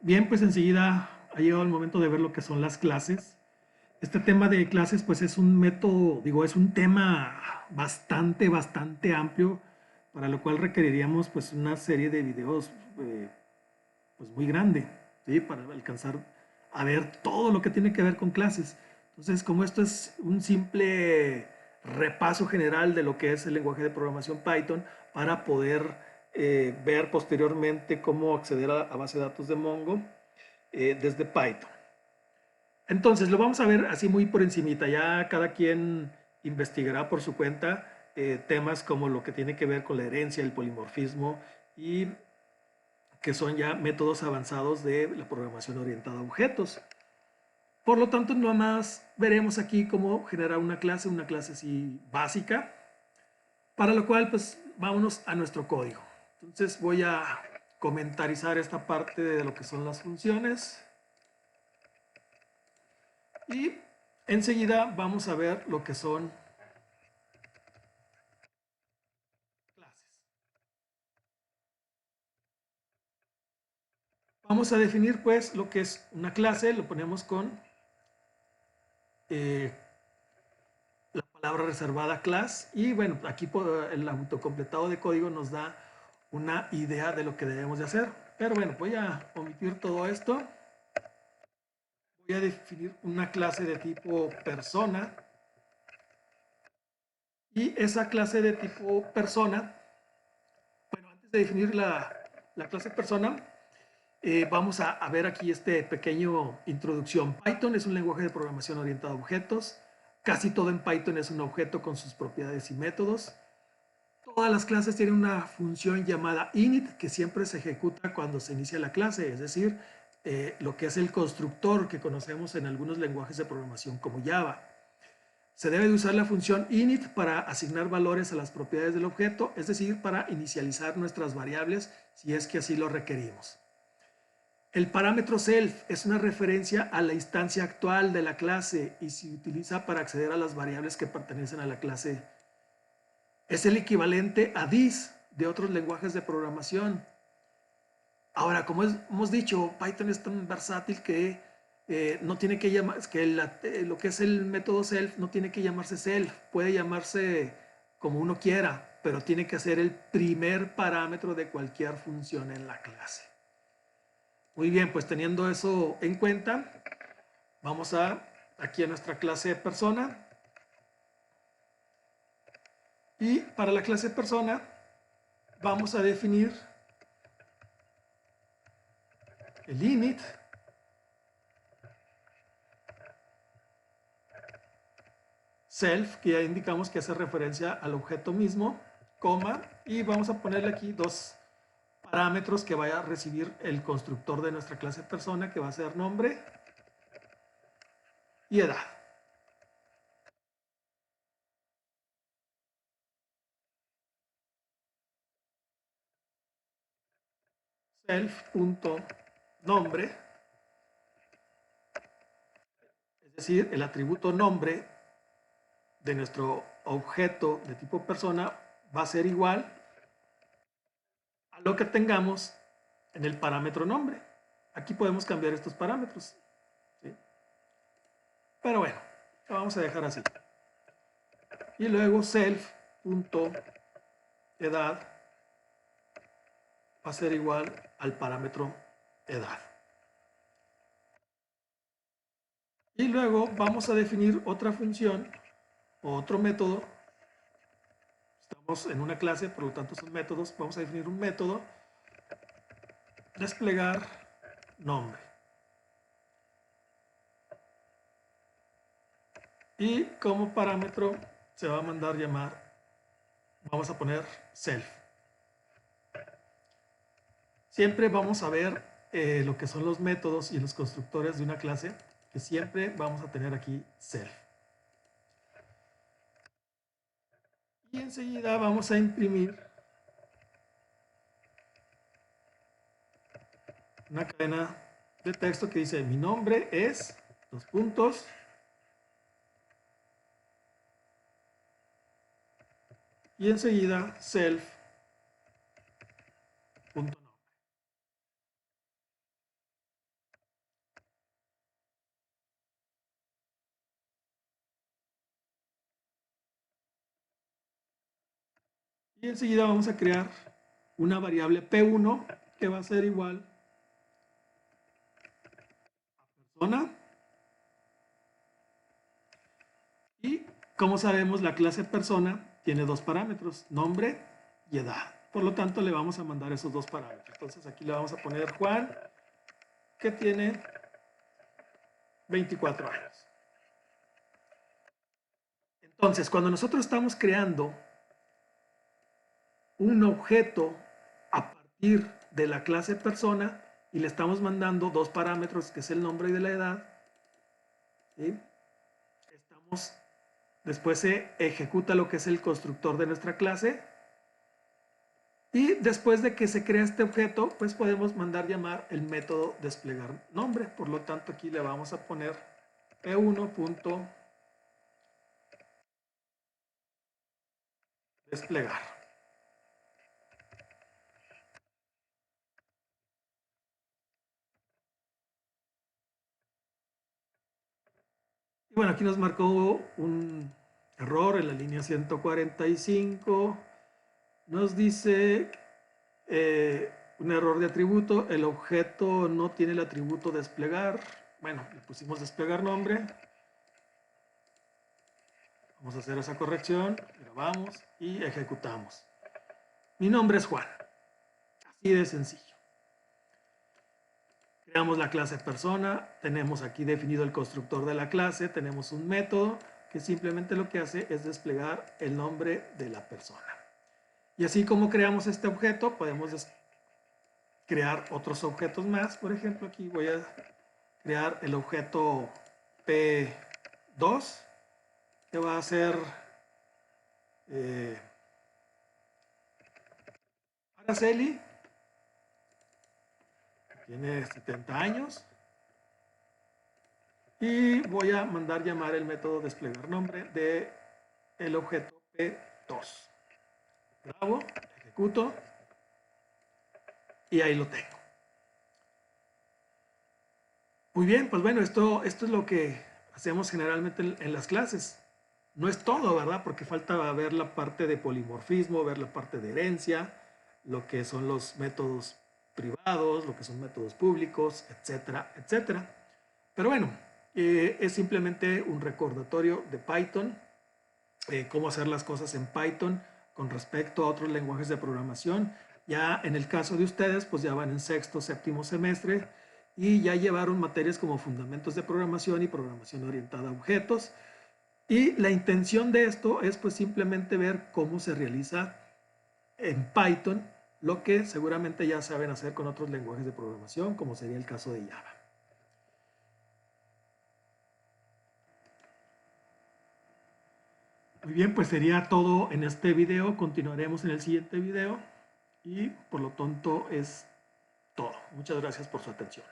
Bien, pues enseguida ha llegado el momento de ver lo que son las clases. Este tema de clases, pues es un método, digo, es un tema bastante amplio, para lo cual requeriríamos pues una serie de videos pues muy grande, ¿sí? Para alcanzar a ver todo lo que tiene que ver con clases. Entonces, como esto es un simple repaso general de lo que es el lenguaje de programación Python, para poder ver posteriormente cómo acceder a base de datos de Mongo desde Python. Entonces, lo vamos a ver así muy por encimita. Ya cada quien investigará por su cuenta temas como lo que tiene que ver con la herencia, el polimorfismo y que son ya métodos avanzados de la programación orientada a objetos. Por lo tanto, nada más veremos aquí cómo generar una clase así básica, para lo cual pues vámonos a nuestro código. Entonces voy a comentarizar esta parte de lo que son las funciones y enseguida vamos a ver lo que son clases. Vamos a definir pues lo que es una clase, lo ponemos con eh, la palabra reservada class y bueno, aquí el autocompletado de código nos da una idea de lo que debemos de hacer. Pero bueno, voy a omitir todo esto. Voy a definir una clase de tipo persona y esa clase de tipo persona, bueno, antes de definir la clase persona, vamos a ver aquí este pequeño introducción. Python es un lenguaje de programación orientado a objetos. Casi todo en Python es un objeto con sus propiedades y métodos. Todas las clases tienen una función llamada init que siempre se ejecuta cuando se inicia la clase, es decir, lo que es el constructor que conocemos en algunos lenguajes de programación como Java. Se debe de usar la función init para asignar valores a las propiedades del objeto, es decir, para inicializar nuestras variables si es que así lo requerimos. El parámetro self es una referencia a la instancia actual de la clase y se utiliza para acceder a las variables que pertenecen a la clase. Es el equivalente a this de otros lenguajes de programación. Ahora, como hemos dicho, Python es tan versátil que no tiene que llamar, que lo que es el método self no tiene que llamarse self, puede llamarse como uno quiera, pero tiene que ser el primer parámetro de cualquier función en la clase. Muy bien, pues teniendo eso en cuenta, vamos aquí a nuestra clase persona. Y para la clase persona vamos a definir el init self, que ya indicamos que hace referencia al objeto mismo, coma, y vamos a ponerle aquí dos parámetros que vaya a recibir el constructor de nuestra clase persona, que va a ser nombre y edad. Self.nombre, es decir, el atributo nombre de nuestro objeto de tipo persona va a ser igual a lo que tengamos en el parámetro nombre. Aquí podemos cambiar estos parámetros, ¿sí? Pero bueno, lo vamos a dejar así. Y luego self.edad va a ser igual al parámetro edad. Y luego vamos a definir otra función o otro método. Estamos en una clase, por lo tanto son métodos. Vamos a definir un método desplegar nombre. Y como parámetro se va a mandar llamar, vamos a poner self. Siempre vamos a ver lo que son los métodos y los constructores de una clase, que siempre vamos a tener aquí self. Y enseguida vamos a imprimir una cadena de texto que dice: mi nombre es, dos puntos, y enseguida self.nombre. Y enseguida vamos a crear una variable P1 que va a ser igual a persona. Y como sabemos, la clase persona tiene dos parámetros, nombre y edad. Por lo tanto, le vamos a mandar esos dos parámetros. Entonces aquí le vamos a poner Juan, que tiene 24 años. Entonces, cuando nosotros estamos creando un objeto a partir de la clase persona y le estamos mandando dos parámetros, que es el nombre y de la edad, ¿sí? Después se ejecuta lo que es el constructor de nuestra clase. Y después de que se crea este objeto, pues podemos mandar llamar el método desplegar nombre. Por lo tanto, aquí le vamos a poner p1.desplegar. Y bueno, aquí nos marcó un error en la línea 145. Nos dice un error de atributo. El objeto no tiene el atributo desplegar. Bueno, le pusimos desplegar nombre. Vamos a hacer esa corrección, grabamos y ejecutamos. Mi nombre es Juan. Así de sencillo. Creamos la clase persona, tenemos aquí definido el constructor de la clase, tenemos un método que simplemente lo que hace es desplegar el nombre de la persona. Y así como creamos este objeto, podemos crear otros objetos más. Por ejemplo, aquí voy a crear el objeto P2, que va a ser Araceli, tiene 70 años, y voy a mandar llamar el método desplegar nombre de el objeto P2. Grabo, ejecuto y ahí lo tengo. Muy bien, pues bueno, esto es lo que hacemos generalmente en las clases. No es todo, ¿verdad? Porque falta ver la parte de polimorfismo, ver la parte de herencia, lo que son los métodos privados, lo que son métodos públicos, etcétera, etcétera. Pero bueno, es simplemente un recordatorio de Python, cómo hacer las cosas en Python con respecto a otros lenguajes de programación. Ya en el caso de ustedes, pues ya van en sexto, séptimo semestre y ya llevaron materias como fundamentos de programación y programación orientada a objetos. Y la intención de esto es pues simplemente ver cómo se realiza en Python lo que seguramente ya saben hacer con otros lenguajes de programación, como sería el caso de Java. Muy bien, pues sería todo en este video. Continuaremos en el siguiente video y por lo tanto es todo. Muchas gracias por su atención.